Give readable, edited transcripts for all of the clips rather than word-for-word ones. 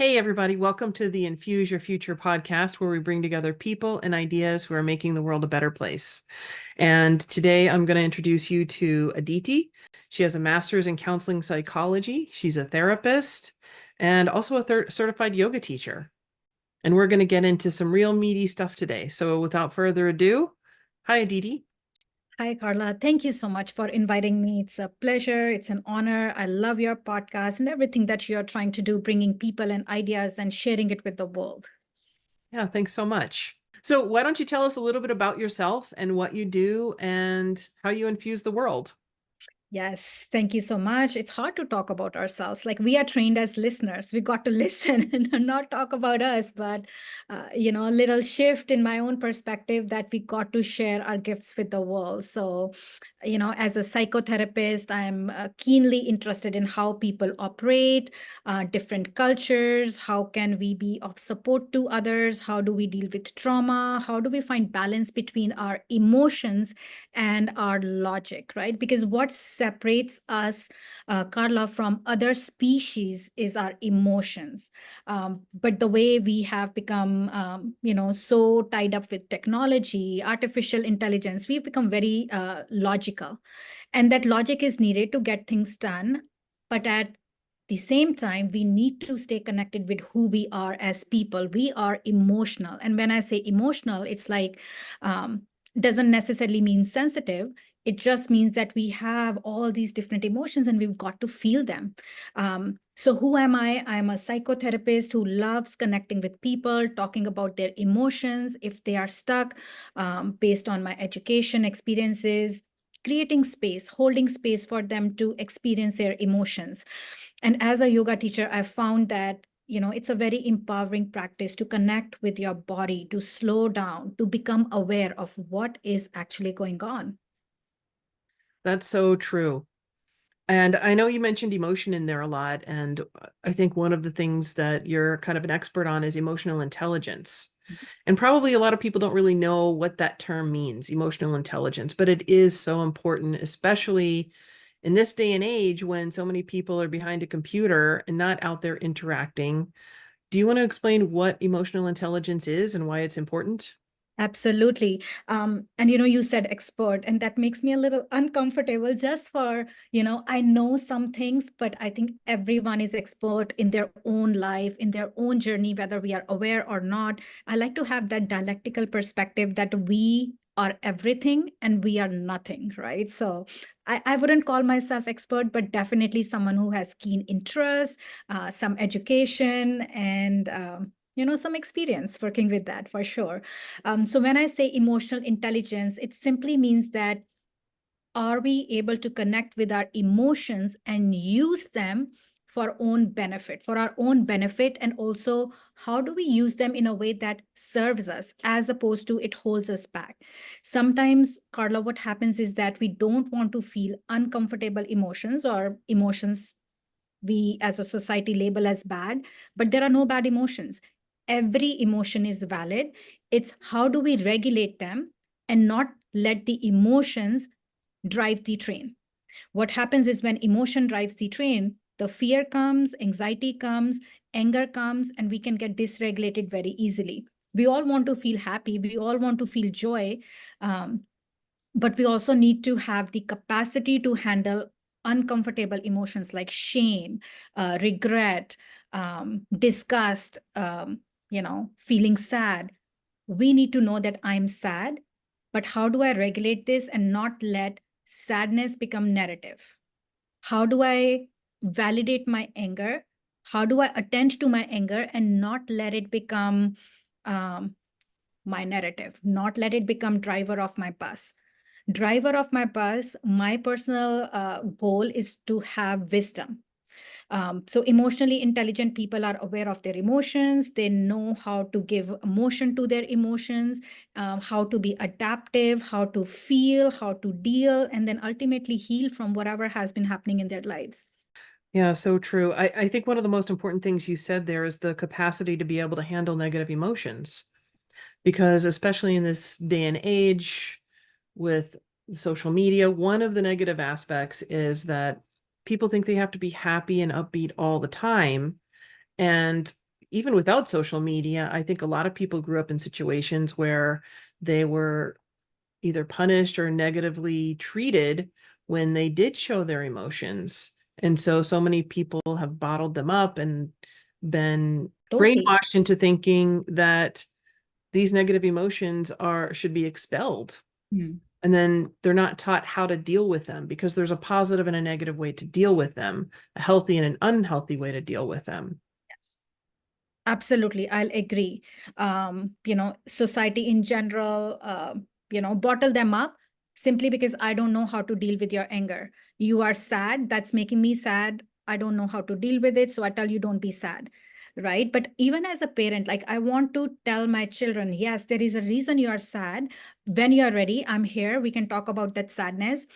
Hey, everybody. Welcome to the Infuse Your Future podcast, where we bring together people and ideas who are making the world a better place. And today I'm going to introduce you to Aditi. She has a master's in counseling psychology. She's a therapist and also a certified yoga teacher. And we're going to get into some real meaty stuff today. So without further ado, hi, Aditi. Hi, Carla. Thank you so much for inviting me. It's a pleasure. It's an honor. I love your podcast and everything that you're trying to do, bringing people and ideas and sharing it with the world. Yeah, thanks so much. So why don't you tell us a little bit about yourself and what you do and how you infuse the world? Yes, thank you so much. It's hard to talk about ourselves. Like we are trained as listeners. We got to listen and not talk about us, but a little shift in my own perspective that we got to share our gifts with the world. So, as a psychotherapist, I'm keenly interested in how people operate, different cultures. How can we be of support to others? How do we deal with trauma? How do we find balance between our emotions and our logic, right? Because what separates us, Carla, from other species is our emotions. But the way we have become, so tied up with technology, artificial intelligence, we've become very logical. And that logic is needed to get things done. But at the same time, we need to stay connected with who we are as people. We are emotional. And when I say emotional, it's like, doesn't necessarily mean sensitive. It just means that we have all these different emotions and we've got to feel them. So who am I? I'm a psychotherapist who loves connecting with people, talking about their emotions, if they are stuck, based on my education experiences, creating space, holding space for them to experience their emotions. And as a yoga teacher, I found that it's a very empowering practice to connect with your body, to slow down, to become aware of what is actually going on. That's so true. And I know you mentioned emotion in there a lot. And I think one of the things that you're kind of an expert on is emotional intelligence. And probably a lot of people don't really know what that term means, emotional intelligence, but it is so important, especially in this day and age when so many people are behind a computer and not out there interacting. Do you want to explain what emotional intelligence is and why it's important? Absolutely. And you said expert, and that makes me a little uncomfortable just for, I know some things, but I think everyone is expert in their own life, in their own journey, whether we are aware or not. I like to have that dialectical perspective that we are everything and we are nothing, right? So I wouldn't call myself expert, but definitely someone who has keen interest, some education, and some experience working with that for sure. So when I say emotional intelligence, it simply means that are we able to connect with our emotions and use them for our own benefit, and also how do we use them in a way that serves us as opposed to it holds us back. Sometimes, Carla, what happens is that we don't want to feel uncomfortable emotions or emotions we as a society label as bad, but there are no bad emotions. Every emotion is valid. It's how do we regulate them and not let the emotions drive the train. What happens is when emotion drives the train, the fear comes, anxiety comes, anger comes, and we can get dysregulated very easily. We all want to feel happy, we all want to feel joy, um, but we also need to have the capacity to handle uncomfortable emotions like shame, regret, disgust, feeling sad. We need to know that I'm sad, but how do I regulate this and not let sadness become narrative? How do I validate my anger? How do I attend to my anger and not let it become um, my narrative, not let it become driver of my bus? Driver of my bus, my personal goal is to have wisdom. So emotionally intelligent people are aware of their emotions. They know how to give emotion to their emotions, how to be adaptive, how to feel, how to deal, and then ultimately heal from whatever has been happening in their lives. Yeah, so true. I think one of the most important things you said there is the capacity to be able to handle negative emotions. Because especially in this day and age with social media, one of the negative aspects is that people think they have to be happy and upbeat all the time. And even without social media, I think a lot of people grew up in situations where they were either punished or negatively treated when they did show their emotions. And so many people have bottled them up and been Totally. brainwashed into thinking that these negative emotions should be expelled. Hmm. And then they're not taught how to deal with them, because there's a positive and a negative way to deal with them, a healthy and an unhealthy way to deal with them. Yes. Absolutely, I'll agree. Society in general, bottle them up simply because I don't know how to deal with your anger. You are sad, that's making me sad. I don't know how to deal with it, so I tell you, don't be sad, right? But even as a parent, like I want to tell my children, yes, there is a reason you are sad. When you are ready, I'm here. We can talk about that sadness.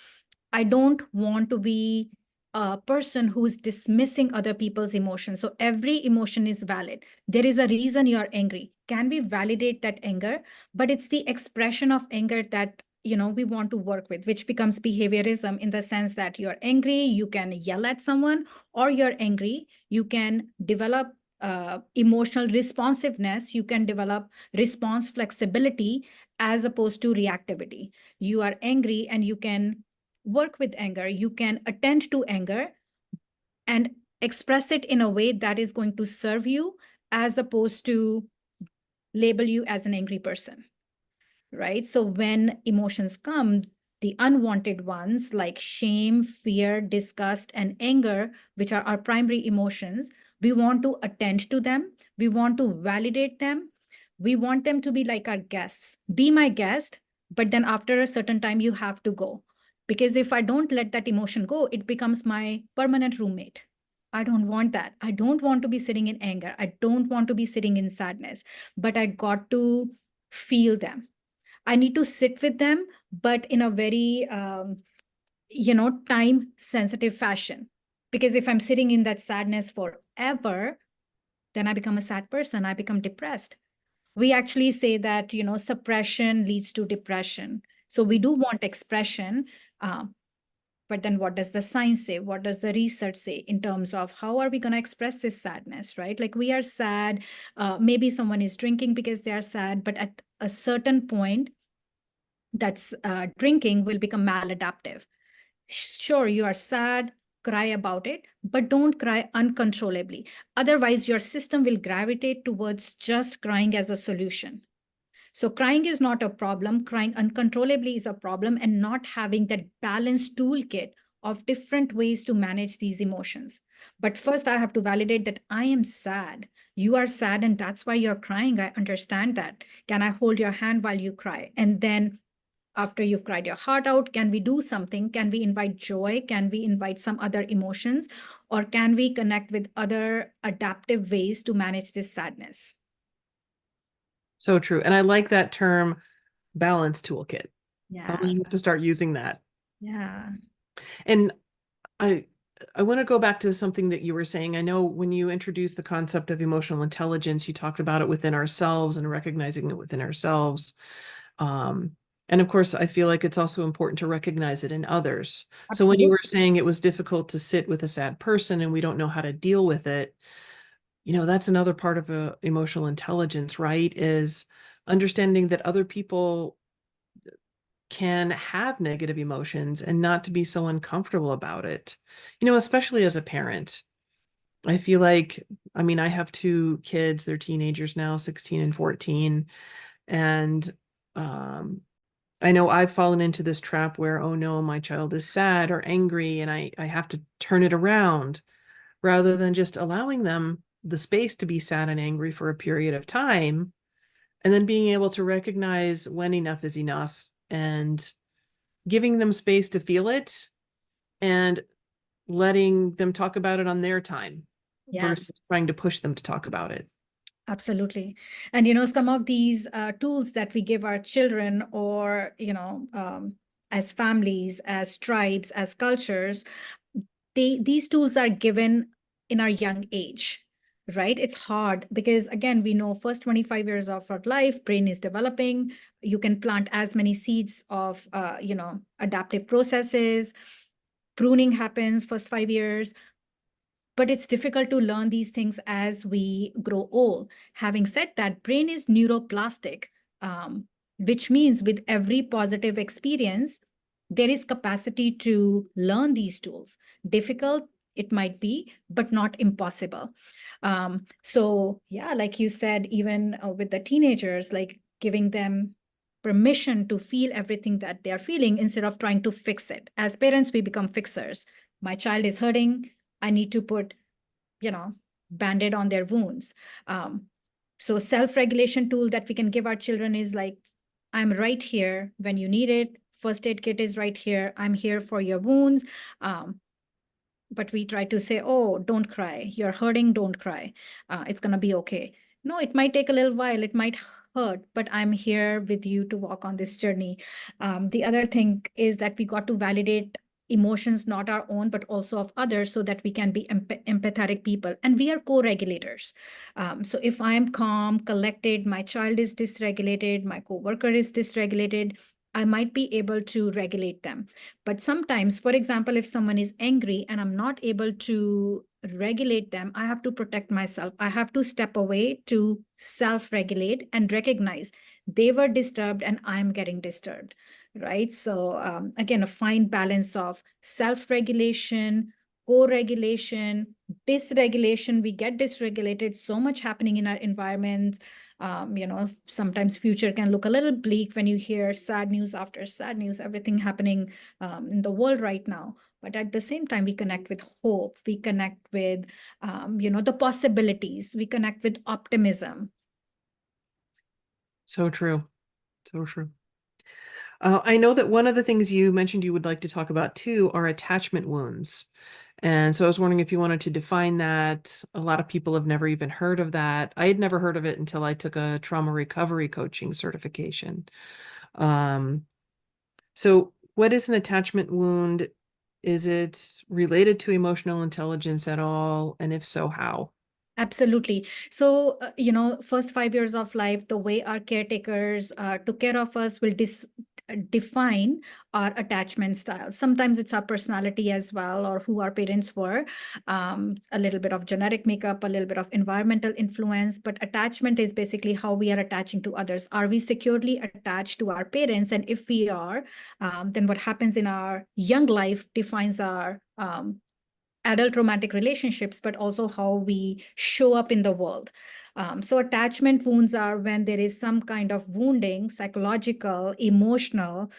I don't want to be a person who's dismissing other people's emotions. So every emotion is valid. There is a reason you are angry. Can we validate that anger? But it's the expression of anger that we want to work with, which becomes behaviorism, in the sense that you're angry, you can yell at someone, or you're angry, you can develop emotional responsiveness, you can develop response flexibility as opposed to reactivity. You are angry and you can work with anger, you can attend to anger and express it in a way that is going to serve you, as opposed to label you as an angry person, right? So when emotions come, the unwanted ones like shame, fear, disgust, and anger, which are our primary emotions, we want to attend to them. We want to validate them. We want them to be like our guests. Be my guest, but then after a certain time, you have to go. Because if I don't let that emotion go, it becomes my permanent roommate. I don't want that. I don't want to be sitting in anger. I don't want to be sitting in sadness, but I got to feel them. I need to sit with them, but in a very, time sensitive fashion. Because if I'm sitting in that sadness forever, then I become a sad person. I become depressed. We actually say that, suppression leads to depression. So we do want expression. But then what does the science say? What does the research say in terms of how are we going to express this sadness, right? Like we are sad. Maybe someone is drinking because they are sad, but at a certain point, that's drinking will become maladaptive. Sure, you are sad, cry about it, but don't cry uncontrollably. Otherwise, your system will gravitate towards just crying as a solution. So crying is not a problem. Crying uncontrollably is a problem, and not having that balanced toolkit of different ways to manage these emotions. But first, I have to validate that I am sad. You are sad, and that's why you're crying. I understand that. Can I hold your hand while you cry? And then after you've cried your heart out, can we do something? Can we invite joy? Can we invite some other emotions? Or can we connect with other adaptive ways to manage this sadness? So true. And I like that term, balance toolkit. I'm Yeah. going to have to start using that. Yeah. And I I want to go back to something that you were saying. I know when you introduced the concept of emotional intelligence, you talked about it within ourselves and recognizing it within ourselves. Um, and of course, I feel like it's also important to recognize it in others. So when you were Absolutely. saying it was difficult to sit with a sad person and we don't know how to deal with it, that's another part of emotional intelligence, right? Is understanding that other people can have negative emotions and not to be so uncomfortable about it. Especially as a parent. I feel like, I mean, I have two kids, they're teenagers now, 16 and 14. And um, I know I've fallen into this trap where, oh no, my child is sad or angry, and I have to turn it around rather than just allowing them the space to be sad and angry for a period of time, and then being able to recognize when enough is enough and giving them space to feel it and letting them talk about it on their time versus Yes, trying to push them to talk about it. absolutely. And, some of these tools that we give our children, or, as families, as tribes, as cultures, these tools are given in our young age, right? It's hard because, again, we know first 25 years of our life, brain is developing. You can plant as many seeds of, adaptive processes. Pruning happens first 5 years. but it's difficult to learn these things as we grow old. Having said that, brain is neuroplastic, which means with every positive experience, there is capacity to learn these tools. Difficult, it might be, but not impossible. So yeah, like you said, even with the teenagers, like giving them permission to feel everything that they are feeling instead of trying to fix it. As parents, we become fixers. My child is hurting, I need to put, Band-Aid on their wounds. So self-regulation tool that we can give our children is like, I'm right here when you need it. First aid kit is right here. I'm here for your wounds. But we try to say, oh, don't cry. You're hurting, don't cry. It's going to be okay. No, it might take a little while. It might hurt, but I'm here with you to walk on this journey. The other thing is that we got to validate emotions, not our own, but also of others, so that we can be empathetic people. And we are co-regulators. So if I'm calm, collected, my child is dysregulated, my coworker is dysregulated, I might be able to regulate them. But sometimes, for example, if someone is angry and I'm not able to regulate them, I have to protect myself. I have to step away to self-regulate and recognize they were disturbed and I'm getting disturbed, right? So again, a fine balance of self-regulation, co-regulation, dysregulation. We get dysregulated, so much happening in our environments. Sometimes future can look a little bleak when you hear sad news after sad news, everything happening in the world right now. But at the same time, we connect with hope. We connect with, the possibilities. We connect with optimism. So true. So true. I know that one of the things you mentioned you would like to talk about too are attachment wounds. And so I was wondering if you wanted to define that. A lot of people have never even heard of that. I had never heard of it until I took a trauma recovery coaching certification. So what is an attachment wound? Is it related to emotional intelligence at all? And if so, how? Absolutely. So, first 5 years of life, the way our caretakers took care of us will define our attachment style. Sometimes it's our personality as well, or who our parents were, a little bit of genetic makeup, a little bit of environmental influence. But attachment is basically how we are attaching to others. Are we securely attached to our parents? And if we are, then what happens in our young life defines our adult romantic relationships, but also how we show up in the world. So attachment wounds are when there is some kind of wounding, psychological, emotional.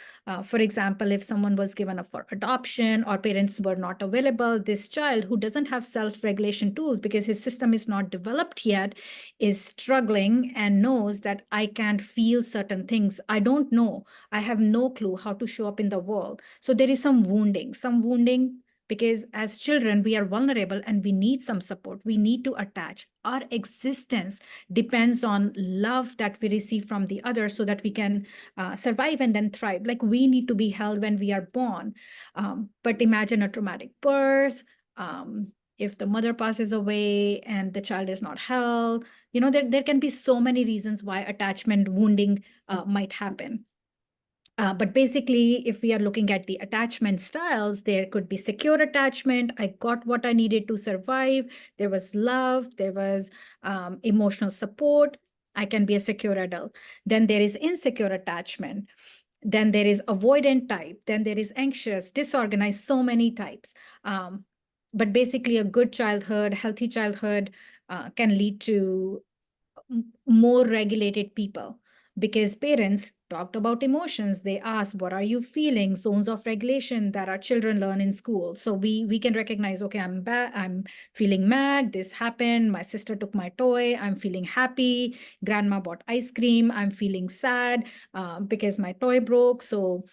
For example, if someone was given up for adoption or parents were not available, this child who doesn't have self-regulation tools because his system is not developed yet is struggling and knows that I can't feel certain things. I don't know. I have no clue how to show up in the world. So there is some wounding because as children, we are vulnerable and we need some support. We need to attach. Our existence depends on love that we receive from the other so that we can survive and then thrive. Like we need to be held when we are born. But imagine a traumatic birth. If the mother passes away and the child is not held, there can be so many reasons why attachment wounding might happen. But basically, if we are looking at the attachment styles, there could be secure attachment. I got what I needed to survive. There was love. There was emotional support. I can be a secure adult. Then there is insecure attachment. Then there is avoidant type. Then there is anxious, disorganized, so many types. But basically, a good childhood, healthy childhood can lead to more regulated people because parents talked about emotions. They asked, what are you feeling? Zones of regulation that our children learn in school. So we can recognize, okay, I'm feeling mad, this happened, my sister took my toy, I'm feeling happy, grandma bought ice cream, I'm feeling sad because my toy broke. So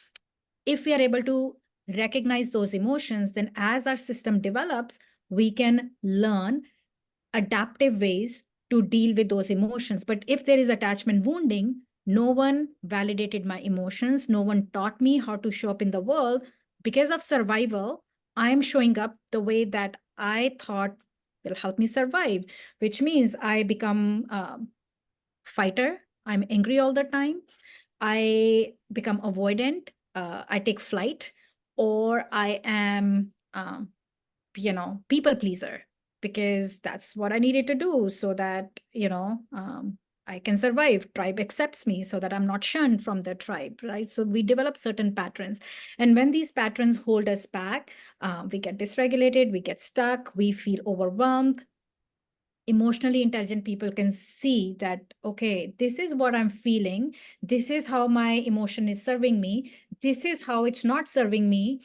if we are able to recognize those emotions, then as our system develops, we can learn adaptive ways to deal with those emotions. But if there is attachment wounding, no one validated my emotions. No one taught me how to show up in the world. Because of survival, I'm showing up the way that I thought will help me survive, which means I become a fighter. I'm angry all the time. I become avoidant. I take flight, or I am, people pleaser. because that's what I needed to do so that, I can survive. Tribe accepts me so that I'm not shunned from the tribe, right? So we develop certain patterns. And when these patterns hold us back, we get dysregulated, we get stuck, we feel overwhelmed. Emotionally intelligent people can see that, okay, this is what I'm feeling. This is how my emotion is serving me. This is how it's not serving me.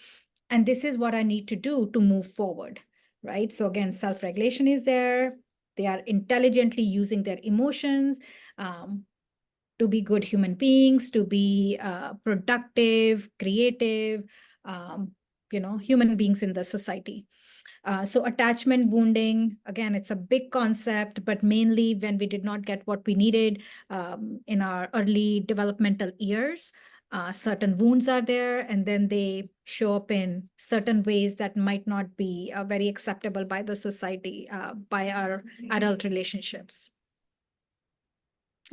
And this is what I need to do to move forward, right? So again, self-regulation is there. They are intelligently using their emotions to be good human beings, to be productive, creative, human beings in the society. So attachment wounding, again, it's a big concept, but mainly when we did not get what we needed in our early developmental years, certain wounds are there, and then they show up in certain ways that might not be very acceptable by the society, by our adult relationships.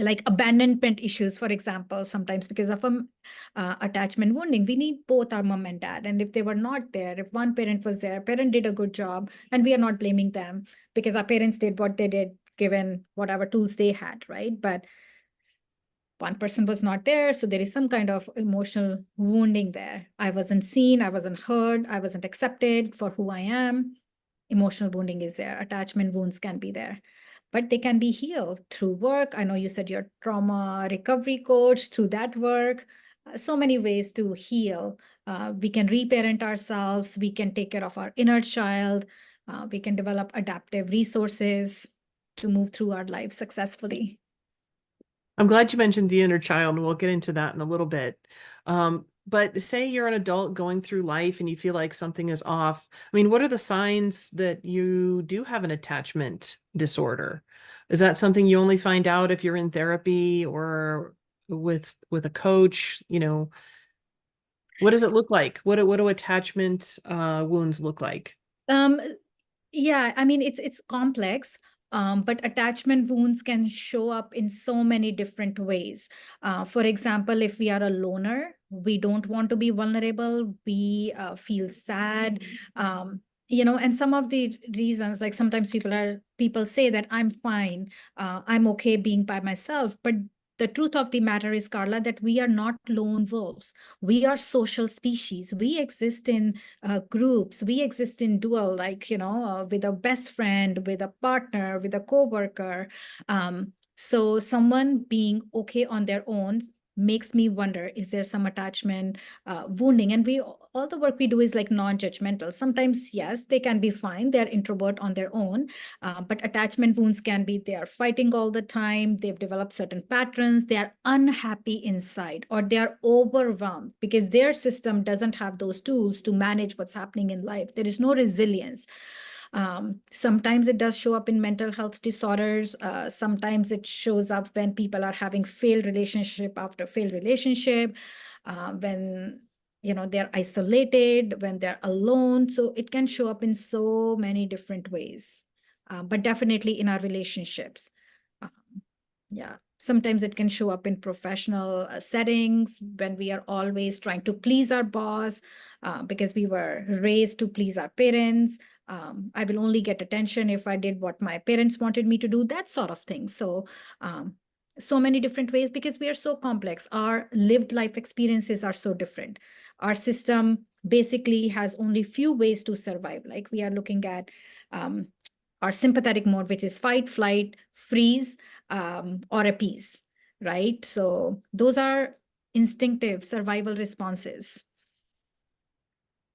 Like abandonment issues, for example, sometimes because of attachment wounding, we need both our mom and dad. And if they were not there, if one parent was there, parent did a good job, and we are not blaming them because our parents did what they did, given whatever tools they had, right? But one person was not there, so there is some kind of emotional wounding there. I wasn't seen, I wasn't heard, I wasn't accepted for who I am. Emotional wounding is there. Attachment wounds can be there, but they can be healed through work. I know you said you're trauma recovery coach, through that work. So many ways to heal. We can reparent ourselves. We can take care of our inner child. We can develop adaptive resources to move through our lives successfully. I'm glad you mentioned the inner child, and we'll get into that in a little bit. But say you're an adult going through life and you feel like something is off. I mean, what are the signs that you do have an attachment disorder? Is that something you only find out if you're in therapy or with a coach? What does it look like? What do attachment wounds look like? Um, yeah, I mean, it's complex, but attachment wounds can show up in so many different ways. For example, if we are a loner, we don't want to be vulnerable, we feel sad, and some of the reasons, like sometimes people say that I'm fine, I'm okay being by myself, but the truth of the matter is, Carla, that we are not lone wolves. We are social species. We exist in groups. We exist in dual, like, with a best friend, with a partner, with a coworker. So someone being okay on their own makes me wonder, is there some attachment wounding? And all the work we do is like non-judgmental. Sometimes, yes, they can be fine. They're introvert on their own, but attachment wounds can be, they are fighting all the time. They've developed certain patterns. They are unhappy inside, or they are overwhelmed because their system doesn't have those tools to manage what's happening in life. There is no resilience. Sometimes it does show up in mental health disorders. Sometimes it shows up when people are having failed relationship after failed relationship, when they're isolated, when they're alone. So it can show up in so many different ways, but definitely in our relationships. Um, yeah. Sometimes it can show up in professional settings when we are always trying to please our boss because we were raised to please our parents. I will only get attention if I did what my parents wanted me to do, that sort of thing. So, so many different ways because we are so complex. Our lived life experiences are so different. Our system basically has only few ways to survive. Like we are looking at our sympathetic mode, which is fight, flight, freeze, or appease, right? So those are instinctive survival responses.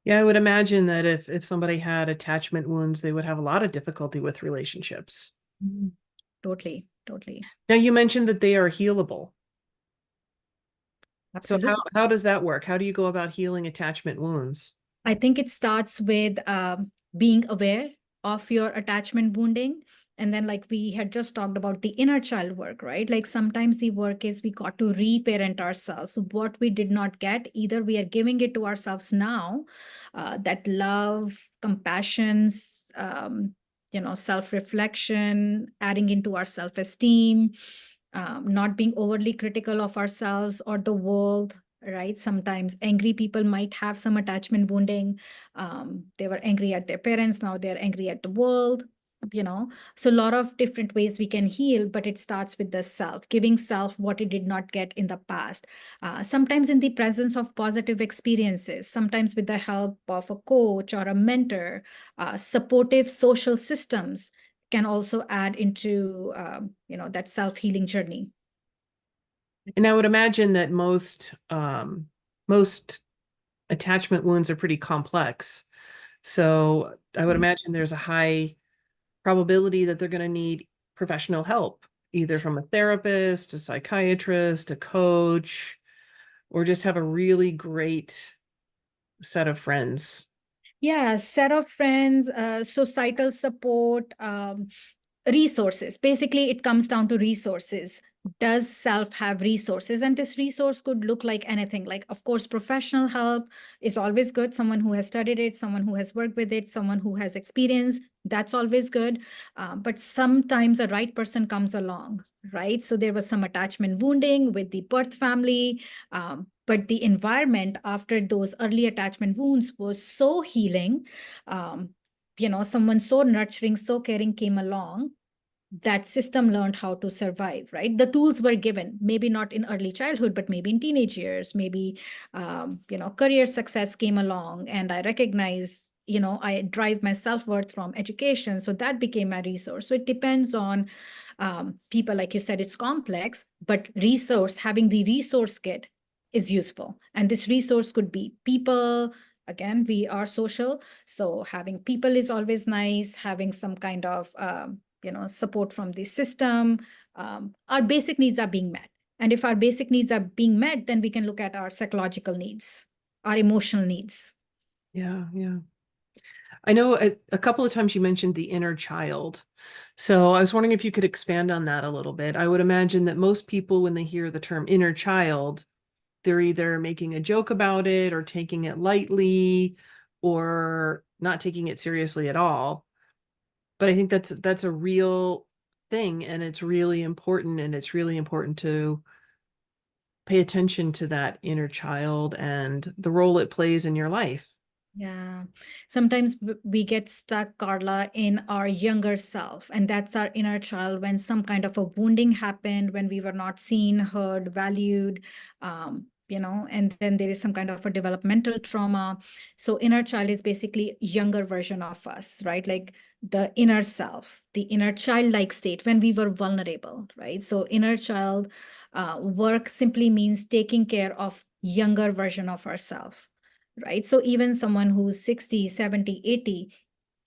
Yeah, I would imagine that if somebody had attachment wounds, they would have a lot of difficulty with relationships. Mhm. Totally, totally. Now, you mentioned that they are healable. So Absolutely. how does that work? How do you go about healing attachment wounds? I think it starts with being aware of your attachment wounding. And then, like we had just talked about the inner child work, right? Like sometimes the work is we got to reparent ourselves. What we did not get, either we are giving it to ourselves now, that love, compassion, self-reflection, adding into our self-esteem, not being overly critical of ourselves or the world, right? Sometimes angry people might have some attachment wounding. They were angry at their parents, now they're angry at the world. So a lot of different ways we can heal, but it starts with the self, giving self what it did not get in the past. Sometimes in the presence of positive experiences, sometimes with the help of a coach or a mentor. Supportive social systems can also add into that self-healing journey. And I would imagine that most attachment wounds are pretty complex. So I would imagine there's a high probability that they're going to need professional help, either from a therapist, a psychiatrist, a coach, or just have a really great set of friends. Yeah, set of friends, societal support, resources. Basically, it comes down to resources. Does self have resources? And this resource could look like anything. Like, of course, professional help is always good. Someone who has studied it, someone who has worked with it, someone who has experience, that's always good. But sometimes a right person comes along, right? So there was some attachment wounding with the birth family. But the environment after those early attachment wounds was so healing. Um, Someone so nurturing, so caring came along, that system learned how to survive, right? The tools were given, maybe not in early childhood, but maybe in teenage years, maybe, career success came along, and I recognize, I drive my self-worth from education. So that became my resource. So it depends on people, like you said, it's complex, but having the resource kit is useful. And this resource could be people. Again, we are social. So having people is always nice, having some kind of, support from the system. Our basic needs are being met. And if our basic needs are being met, then we can look at our psychological needs, our emotional needs. Yeah, yeah. I know a couple of times you mentioned the inner child. So I was wondering if you could expand on that a little bit. I would imagine that most people, when they hear the term inner child, they're either making a joke about it or taking it lightly or not taking it seriously at all. But I think that's a real thing, and it's really important, and it's really important to pay attention to that inner child and the role it plays in your life. Yeah. Sometimes we get stuck, Carla, in our younger self, and that's our inner child when some kind of a wounding happened, when we were not seen, heard, valued, and then there is some kind of a developmental trauma. So inner child is basically younger version of us, right? Like the inner self, the inner childlike state when we were vulnerable, right? So inner child work simply means taking care of younger version of ourself, right? So even someone who's 60, 70, 80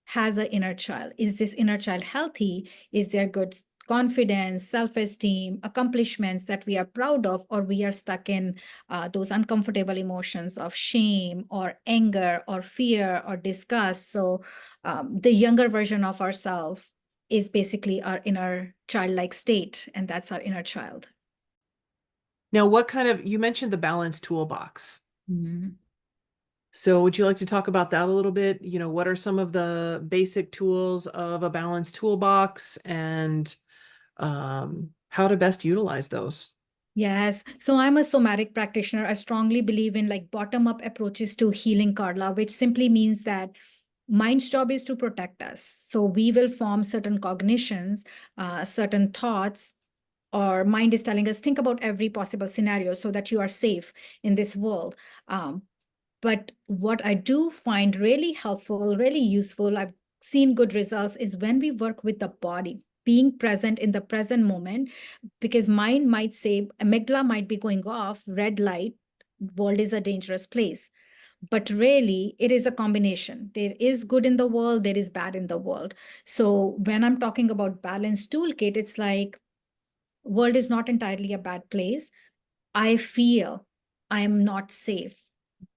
has an inner child. Is this inner child healthy? Is there good confidence, self-esteem, accomplishments that we are proud of, or we are stuck in those uncomfortable emotions of shame or anger or fear or disgust? So the younger version of ourselves is basically our inner childlike state, and that's our inner child. Now, you mentioned the balance toolbox. Mhm. So would you like to talk about that a little bit? What are some of the basic tools of a balance toolbox and how to best utilize those? Yes. So I'm a somatic practitioner. I strongly believe in like bottom up approaches to healing, Carla, which simply means that mind's job is to protect us. So we will form certain cognitions, certain thoughts, or mind is telling us, think about every possible scenario so that you are safe in this world. But what I do find really helpful, really useful, I've seen good results, is when we work with the body, being present in the present moment, because mind might say, amygdala might be going off, red light, world is a dangerous place. But really, it is a combination. There is good in the world, there is bad in the world. So when I'm talking about balance toolkit, it's like, world is not entirely a bad place. I feel I am not safe.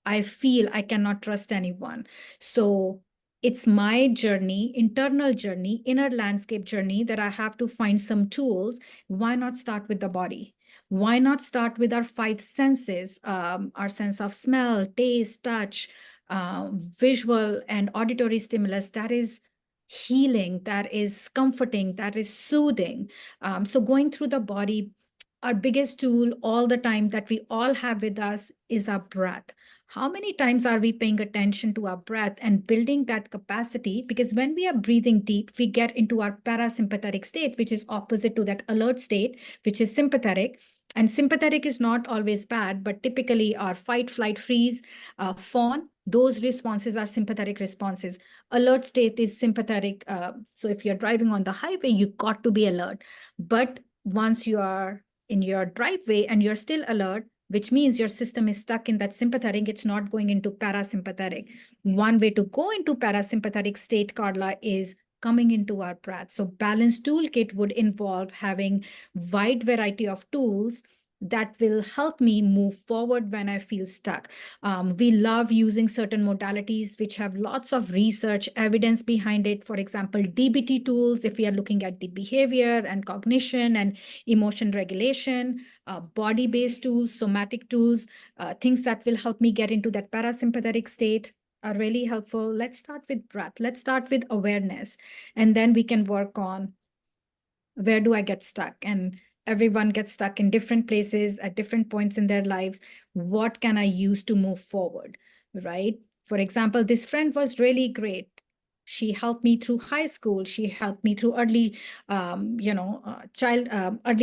I feel I cannot trust anyone. So it's my journey, internal journey, inner landscape journey, that I have to find some tools. Why not start with the body? Why not start with our five senses, our sense of smell, taste, touch, visual and auditory stimulus that is healing, that is comforting, that is soothing. So going through the body, our biggest tool all the time that we all have with us is our breath. How many times are we paying attention to our breath and building that capacity? Because when we are breathing deep, we get into our parasympathetic state, which is opposite to that alert state, which is sympathetic. And sympathetic is not always bad, but typically our fight, flight, freeze, fawn, those responses are sympathetic responses. Alert state is sympathetic. So if you're driving on the highway, you got to be alert. But once you are in your driveway and you're still alert, which means your system is stuck in that sympathetic, it's not going into parasympathetic. One way to go into parasympathetic state, Carla, is coming into our breath. So balanced toolkit would involve having wide variety of tools that will help me move forward when I feel stuck. We love using certain modalities which have lots of research evidence behind it. For example, DBT tools, if we are looking at the behavior and cognition and emotion regulation, body-based tools, somatic tools, things that will help me get into that parasympathetic state are really helpful. Let's start with breath. Let's start with awareness. And then we can work on where do I get stuck? And everyone gets stuck in different places at different points in their lives. What can I use to move forward, right? For example, this friend was really great. She helped me through high school. She helped me through early, early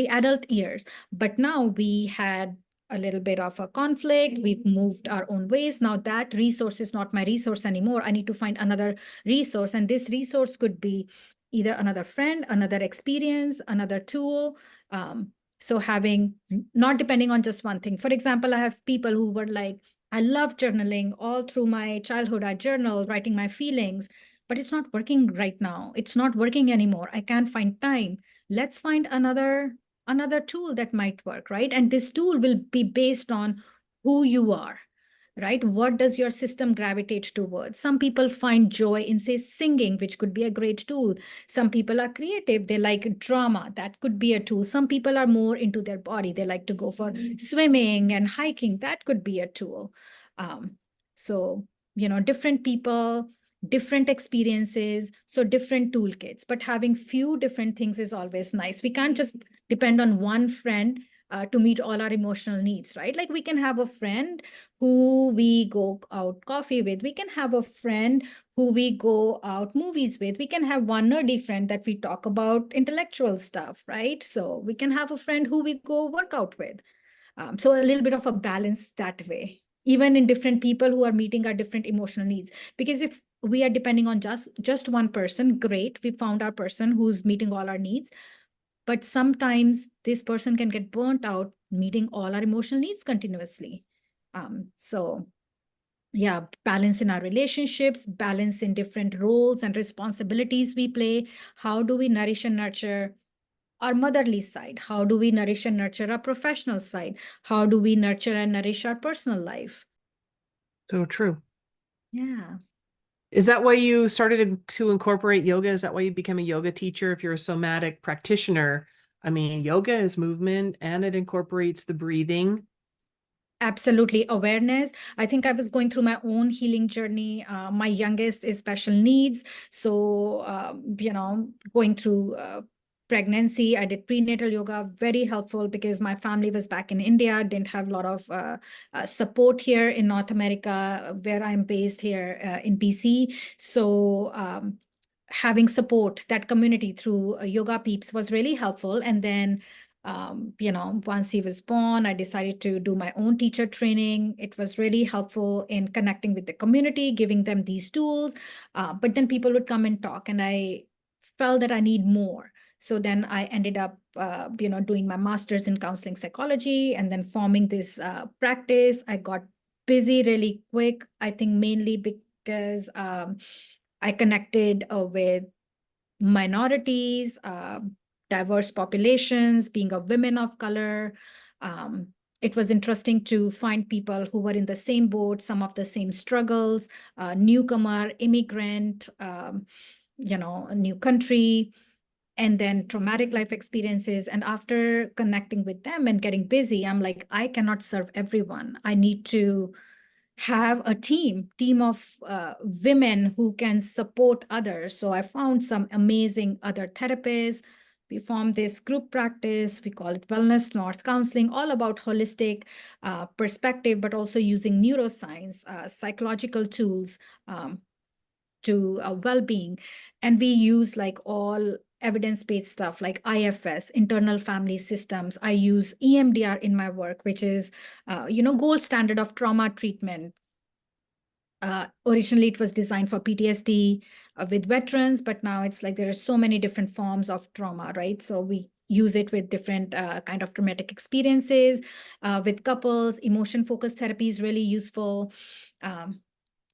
adult years. But now we had a little bit of a conflict. We've moved our own ways. Now that resource is not my resource anymore. I need to find another resource. And this resource could be either another friend, another experience, another tool. So having, not depending on just one thing. For example, I have people who were like, I love journaling. All through my childhood, I journal, writing my feelings, but it's not working right now. It's not working anymore. I can't find time. Let's find another tool that might work, right? And this tool will be based on who you are, right? What does your system gravitate towards? Some people find joy in, say, singing, which could be a great tool. Some people are creative. They like drama. That could be a tool. Some people are more into their body. They like to go for swimming and hiking. That could be a tool. So, different people, different experiences, so different toolkits, but having few different things is always nice. We can't just depend on one friend to meet all our emotional needs, right? Like we can have a friend who we go out coffee with. We can have a friend who we go out movies with. We can have one nerdy friend that we talk about intellectual stuff, right? So we can have a friend who we go work out with. So a little bit of a balance that way, even in different people who are meeting our different emotional needs. Because if we are depending on just one person, great, we found our person who's meeting all our needs. But sometimes this person can get burnt out meeting all our emotional needs continuously. So yeah, balance in our relationships, balance in different roles and responsibilities we play. How do we nourish and nurture our motherly side? How do we nourish and nurture our professional side? How do we nurture and nourish our personal life? So true. Yeah. Is that why you started to incorporate yoga? Is that why you became a yoga teacher? If you're a somatic practitioner, I mean, yoga is movement and it incorporates the breathing. Absolutely. Awareness. I think I was going through my own healing journey. My youngest is special needs. So, going through pregnancy, I did prenatal yoga, very helpful because my family was back in India, didn't have a lot of support here in North America, where I'm based here in BC. So, having support, that community through Yoga Peeps was really helpful. And then once he was born, I decided to do my own teacher training. It was really helpful in connecting with the community, giving them these tools. But then people would come and talk, and I felt that I need more. So then I ended up, doing my master's in counseling psychology and then forming this practice. I got busy really quick, I think mainly because I connected with minorities, diverse populations, being a woman of color. It was interesting to find people who were in the same boat, some of the same struggles, newcomer, immigrant, a new country, and then traumatic life experiences. And after connecting with them and getting busy, I'm like, I cannot serve everyone. I need to have a team of women who can support others. So I found some amazing other therapists. We formed this group practice. We call it Wellness North Counselling, all about holistic perspective, but also using neuroscience, psychological tools to well-being. And we use like all evidence-based stuff like IFS, internal family systems. I use EMDR in my work, which is, gold standard of trauma treatment. Originally, it was designed for PTSD with veterans, but now it's like there are so many different forms of trauma, right? So we use it with different kind of traumatic experiences, with couples. Emotion-focused therapy is really useful.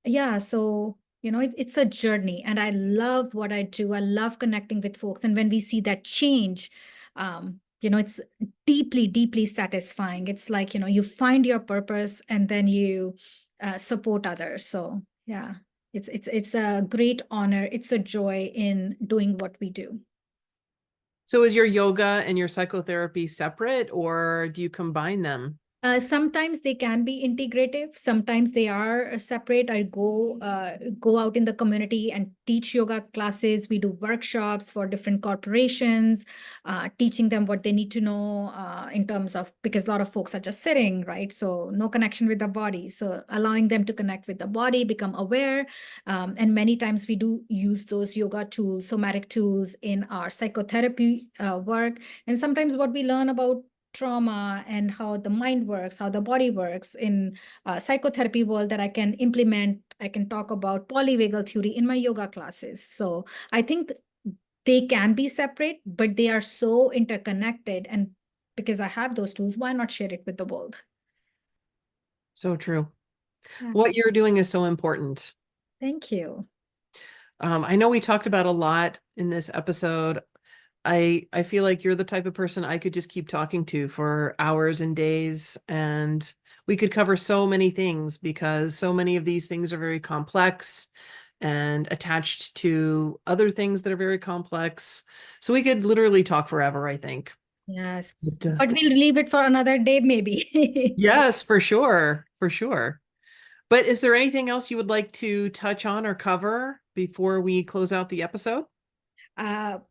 Yeah, so it's a journey, and I love what I do. I love connecting with folks, and when we see that change, it's deeply, deeply satisfying. It's like you find your purpose, and then you support others. So yeah, it's a great honor. It's a joy in doing what we do. So is your yoga and your psychotherapy separate, or do you combine them? Sometimes they can be integrative. Sometimes they are separate. I go out in the community and teach yoga classes. We do workshops for different corporations, teaching them what they need to know in terms of, because a lot of folks are just sitting, right? So no connection with the body. So allowing them to connect with the body, become aware. And many times we do use those yoga tools, somatic tools in our psychotherapy work. And sometimes what we learn about trauma and how the mind works, how the body works in psychotherapy world that I can implement. I can talk about polyvagal theory in my yoga classes. So I think they can be separate, but they are so interconnected. And because I have those tools, why not share it with the world? So true. Yeah. What you're doing is so important. Thank you. I know we talked about a lot in this episode. I feel like you're the type of person I could just keep talking to for hours and days, and we could cover so many things because so many of these things are very complex and attached to other things that are very complex. So we could literally talk forever, I think. Yes. But, But we'll leave it for another day, maybe. yes, for sure, for sure. But is there anything else you would like to touch on or cover before we close out the episode?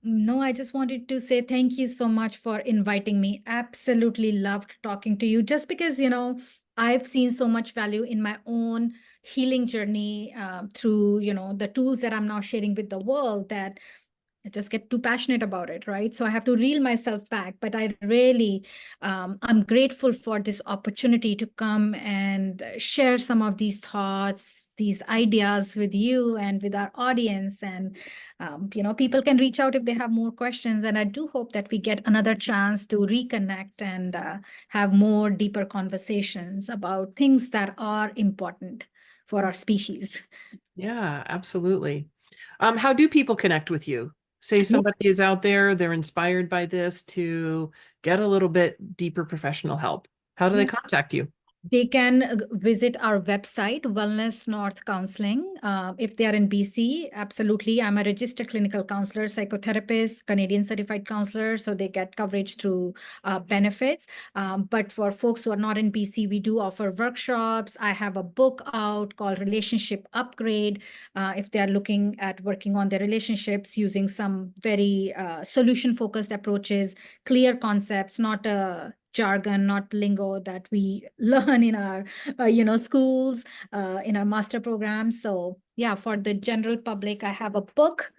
No, I just wanted to say thank you so much for inviting me. Absolutely loved talking to you just because, I've seen so much value in my own healing journey through, the tools that I'm now sharing with the world, that I just get too passionate about it, right? So I have to reel myself back. But I really, I'm grateful for this opportunity to come and share some of these thoughts, these ideas with you and with our audience. And, people can reach out if they have more questions. And I do hope that we get another chance to reconnect and have more deeper conversations about things that are important for our species. Yeah, absolutely. How do people connect with you? Say somebody is out there, they're inspired by this to get a little bit deeper professional help. How do they Yeah. contact you? They can visit our website, Wellness North Counselling. If they are in BC, absolutely. I'm a registered clinical counselor, psychotherapist, Canadian certified counselor, so they get coverage through benefits. But for folks who are not in BC, we do offer workshops. I have a book out called Relationship Upgrade. If they are looking at working on their relationships using some very solution-focused approaches, clear concepts, not a jargon, not lingo that we learn in our, schools, in our master programs. So yeah, for the general public, I have a book.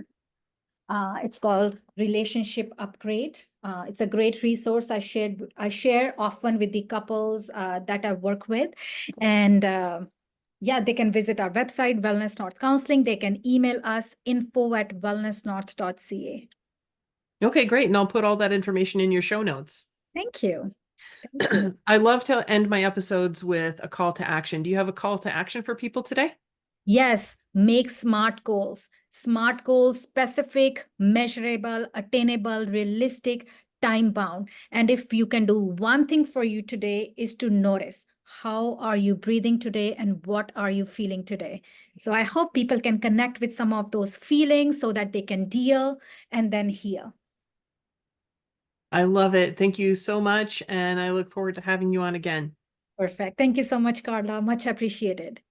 It's called Relationship Upgrade. It's a great resource I share often with the couples that I work with. And yeah, they can visit our website, Wellness North Counselling. They can email us info@wellnessnorth.ca. Okay, great. And I'll put all that information in your show notes. Thank you. Thank you. I love to end my episodes with a call to action. Do you have a call to action for people today? Yes, make smart goals. Smart goals, specific, measurable, attainable, realistic, time bound. And if you can do one thing for you today is to notice, how are you breathing today and what are you feeling today? So I hope people can connect with some of those feelings so that they can deal and then heal. I love it. Thank you so much. And I look forward to having you on again. Perfect. Thank you so much, Carla. Much appreciated.